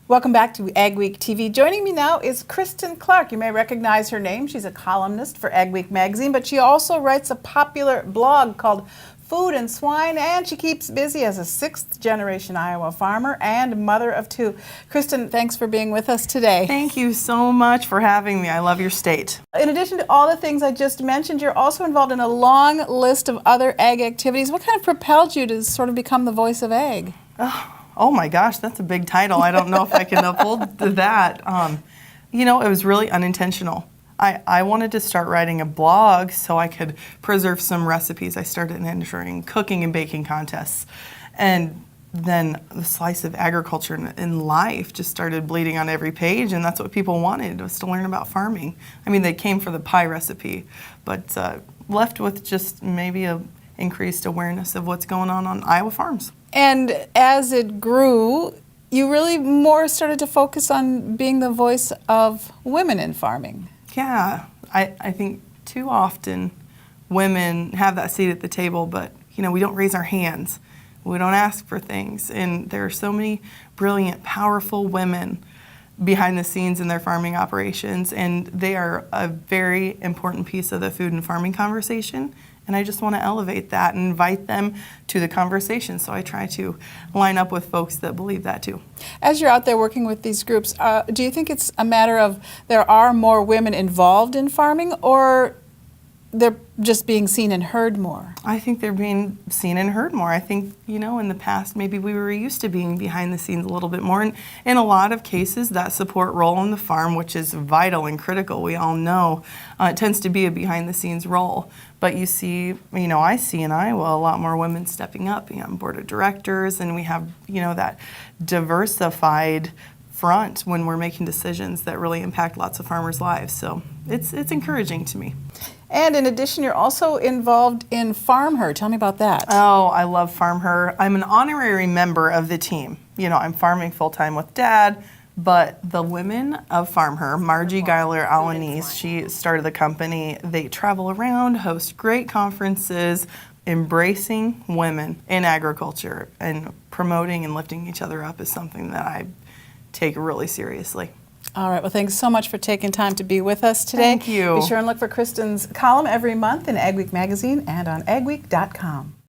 Welcome back to Agweek TV. Joining me now is Cristen Clark. You may recognize her name. She's a columnist for Agweek magazine, but she also writes a popular blog called Food and Swine, and she keeps busy as a sixth-generation Iowa farmer and mother of two. Cristen, thanks for being with us today. Thank you so much for having me. I love your state. In addition to all the things I just mentioned, you're also involved in a long list of other ag activities. What kind of propelled you to sort of become the voice of ag? Oh my gosh, that's a big title. I don't know if I can uphold that. You know, it was really unintentional. I wanted to start writing a blog so I could preserve some recipes. I started entering cooking and baking contests. And then the slice of agriculture and life just started bleeding on every page, and that's what people wanted, was to learn about farming. I mean, they came for the pie recipe, but left with just maybe a increased awareness of what's going on Iowa farms. And as it grew, you really more started to focus on being the voice of women in farming. Yeah, I think too often women have that seat at the table, but you know, we don't raise our hands. We don't ask for things. And there are so many brilliant, powerful women behind the scenes in their farming operations, and they are a very important piece of the food and farming conversation. And I just want to elevate that and invite them to the conversation. So I try to line up with folks that believe that too. As you're out there working with these groups, do you think it's a matter of there are more women involved in farming, or they're just being seen and heard more? I think they're being seen and heard more. I think, you know, in the past, maybe we were used to being behind the scenes a little bit more. And in a lot of cases, that support role on the farm, which is vital and critical, we all know, it tends to be a behind the scenes role. But you see, you know, I see in Iowa a lot more women stepping up, on board of directors, and we have, you know, that diversified front when we're making decisions that really impact lots of farmers' lives. So it's encouraging to me. And in addition, you're also involved in FarmHer. Tell me about that. Oh, I love FarmHer. I'm an honorary member of the team. You know, I'm farming full-time with Dad, but the women of FarmHer, Margie Geiler Alanis, she started the company. They travel around, host great conferences, embracing women in agriculture, and promoting and lifting each other up is something that I take really seriously. All right, well, thanks so much for taking time to be with us today. Thank you. Be sure and look for Kristen's column every month in Agweek magazine and on agweek.com.